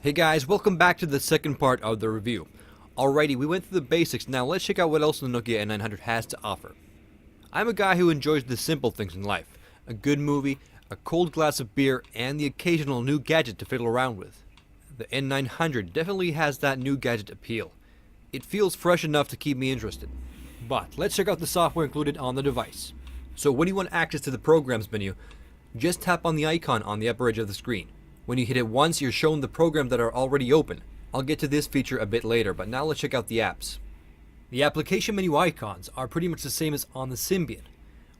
Hey guys, welcome back to the second part of the review. Alrighty, we went through the basics, now let's check out what else the Nokia N900 has to offer. I'm a guy who enjoys the simple things in life. A good movie, a cold glass of beer, and the occasional new gadget to fiddle around with. The N900 definitely has that new gadget appeal. It feels fresh enough to keep me interested. But let's check out the software included on the device. So when you want access to the programs menu, just tap on the icon on the upper edge of the screen. When you hit it once, you're shown the programs that are already open. I'll get to this feature a bit later, but now let's check out the apps. The application menu icons are pretty much the same as on the Symbian,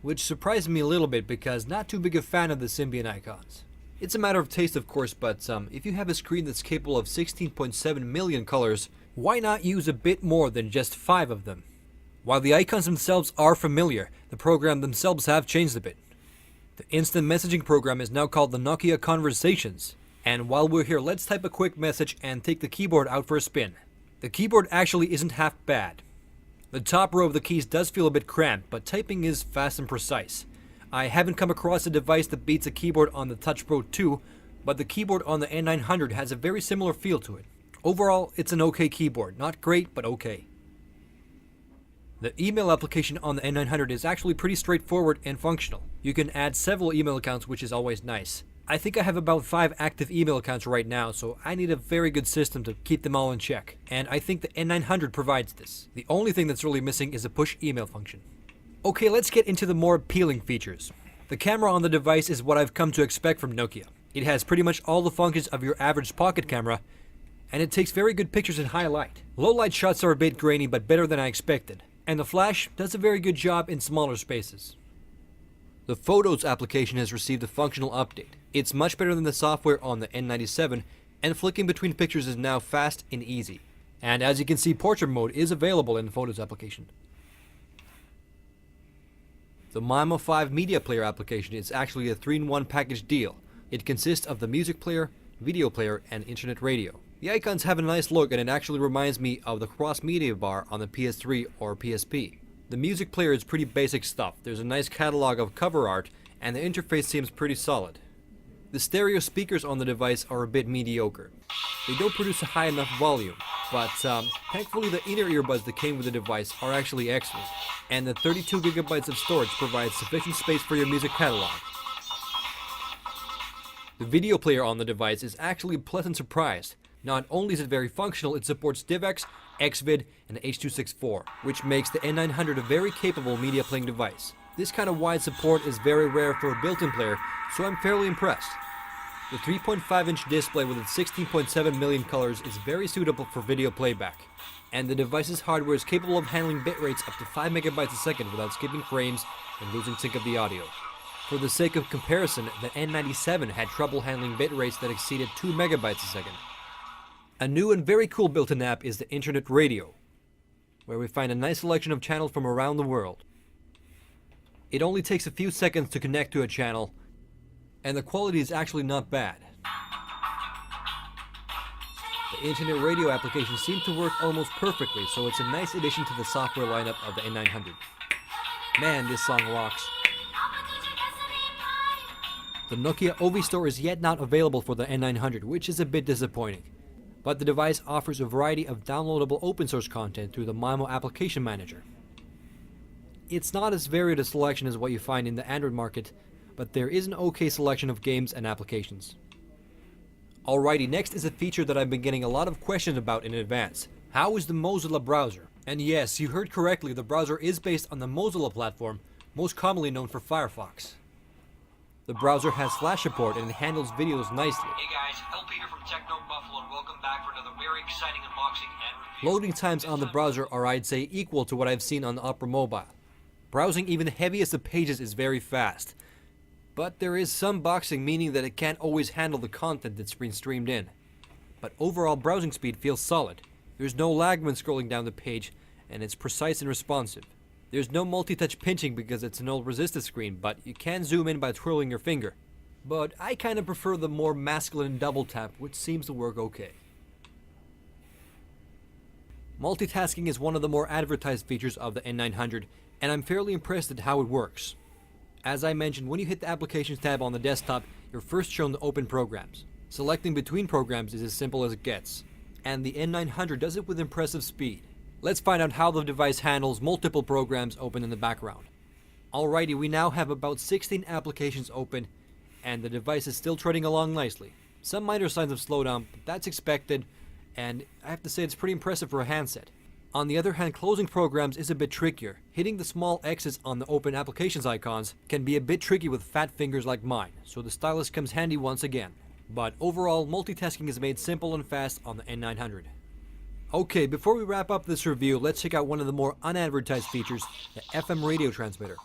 which surprised me a little bit because not too big a fan of the Symbian icons. It's a matter of taste, of course, but if you have a screen that's capable of 16.7 million colors, why not use a bit more than just 5 of them? While the icons themselves are familiar, the program themselves have changed a bit. The instant messaging program is now called the Nokia Conversations. And while we're here, let's type a quick message and take the keyboard out for a spin. The keyboard actually isn't half bad. The top row of the keys does feel a bit cramped, but typing is fast and precise. I haven't come across a device that beats a keyboard on the Touch Pro 2, but the keyboard on the N900 has a very similar feel to it. Overall, it's an okay keyboard. Not great, but okay. The email application on the N900 is actually pretty straightforward and functional. You can add several email accounts, which is always nice. I think I have about 5 active email accounts right now, so I need a very good system to keep them all in check. And I think the N900 provides this. The only thing that's really missing is a push email function. Okay, let's get into the more appealing features. The camera on the device is what I've come to expect from Nokia. It has pretty much all the functions of your average pocket camera, and it takes very good pictures in high light. Low light shots are a bit grainy, but better than I expected. And the flash does a very good job in smaller spaces. The Photos application has received a functional update. It's much better than the software on the N97, and flicking between pictures is now fast and easy. And as you can see, portrait mode is available in the Photos application. The MIMO 5 media player application is actually a 3-in-1 package deal. It consists of the music player, video player, and internet radio. The icons have a nice look, and it actually reminds me of the cross-media bar on the PS3 or PSP. The music player is pretty basic stuff. There's a nice catalog of cover art, and the interface seems pretty solid. The stereo speakers on the device are a bit mediocre. They don't produce a high enough volume, but thankfully the inner earbuds that came with the device are actually excellent, and the 32 GB of storage provides sufficient space for your music catalog. The video player on the device is actually a pleasant surprise. Not only is it very functional, it supports DivX, Xvid, and H.264, which makes the N900 a very capable media playing device. This kind of wide support is very rare for a built-in player, so I'm fairly impressed. The 3.5-inch display with its 16.7 million colors is very suitable for video playback, and the device's hardware is capable of handling bit rates up to 5 megabytes a second without skipping frames and losing sync of the audio. For the sake of comparison, the N97 had trouble handling bit rates that exceeded 2 megabytes a second. A new and very cool built-in app is the Internet Radio, where we find a nice selection of channels from around the world. It only takes a few seconds to connect to a channel, and the quality is actually not bad. The Internet Radio application seemed to work almost perfectly, so it's a nice addition to the software lineup of the N900. Man, this song rocks. The Nokia OV Store is yet not available for the N900, which is a bit disappointing. But the device offers a variety of downloadable open source content through the MIMO application manager. It's not as varied a selection as what you find in the Android market, but there is an okay selection of games and applications. Alrighty, next is a feature that I've been getting a lot of questions about in advance. How is the Mozilla browser? And yes, you heard correctly, the browser is based on the Mozilla platform, most commonly known for Firefox. The browser has Flash support and it handles videos nicely. Hey guys, LP here from Techno Buffalo and welcome back for another very exciting unboxing and review. Loading times on the browser are, I'd say, equal to what I've seen on the Opera Mobile. Browsing even the heaviest of pages is very fast. But there is some boxing, meaning that it can't always handle the content that's been streamed in. But overall browsing speed feels solid. There's no lag when scrolling down the page, and it's precise and responsive. There's no multi-touch pinching because it's an old resistive screen, but you can zoom in by twirling your finger. But I kinda prefer the more masculine double tap, which seems to work okay. Multitasking is one of the more advertised features of the N900, and I'm fairly impressed at how it works. As I mentioned, when you hit the Applications tab on the desktop, you're first shown the open programs. Selecting between programs is as simple as it gets, and the N900 does it with impressive speed. Let's find out how the device handles multiple programs open in the background. Alrighty, we now have about 16 applications open, and the device is still treading along nicely. Some minor signs of slowdown, but that's expected, and I have to say it's pretty impressive for a handset. On the other hand, closing programs is a bit trickier. Hitting the small X's on the open applications icons can be a bit tricky with fat fingers like mine, so the stylus comes handy once again. But overall, multitasking is made simple and fast on the N900. Okay, before we wrap up this review, let's check out one of the more unadvertised features, the FM radio transmitter.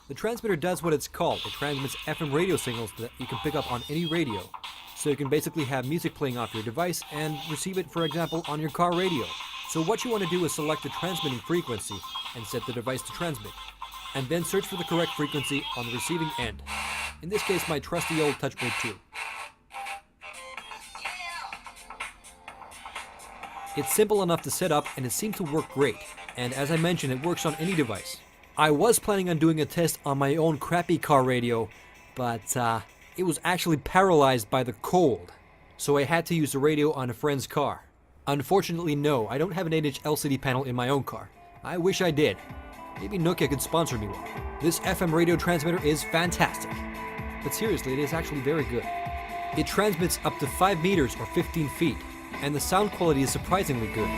The transmitter does what it's called. It transmits FM radio signals that you can pick up on any radio. So you can basically have music playing off your device and receive it, for example, on your car radio. So what you want to do is select the transmitting frequency and set the device to transmit, and then search for the correct frequency on the receiving end. In this case, my trusty old touchpad 2. It's simple enough to set up, and it seemed to work great, and as I mentioned, it works on any device. I was planning on doing a test on my own crappy car radio, but it was actually paralyzed by the cold, so I had to use the radio on a friend's car. Unfortunately, no, I don't have an 8-inch LCD panel in my own car. I wish I did. Maybe Nokia could sponsor me one. This FM radio transmitter is fantastic. But seriously, it is actually very good. It transmits up to 5 meters or 15 feet, and the sound quality is surprisingly good.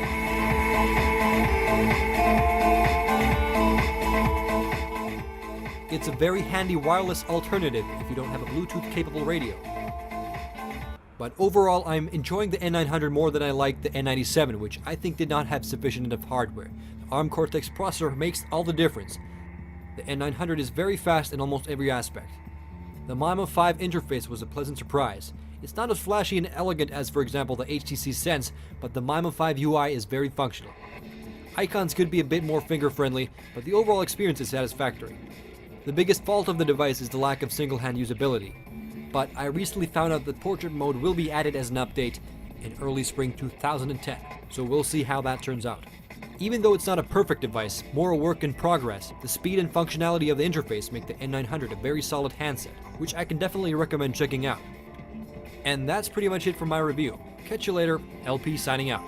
It's a very handy wireless alternative if you don't have a Bluetooth-capable radio. But overall, I'm enjoying the N900 more than I like the N97, which I think did not have sufficient enough hardware. The ARM Cortex processor makes all the difference. The N900 is very fast in almost every aspect. The MIMO 5 interface was a pleasant surprise. It's not as flashy and elegant as, for example, the HTC Sense, but the MIMO 5 UI is very functional. Icons could be a bit more finger-friendly, but the overall experience is satisfactory. The biggest fault of the device is the lack of single-hand usability. But I recently found out that portrait mode will be added as an update in early spring 2010, so we'll see how that turns out. Even though it's not a perfect device, more a work in progress, the speed and functionality of the interface make the N900 a very solid handset, which I can definitely recommend checking out. And that's pretty much it for my review. Catch you later, LP signing out.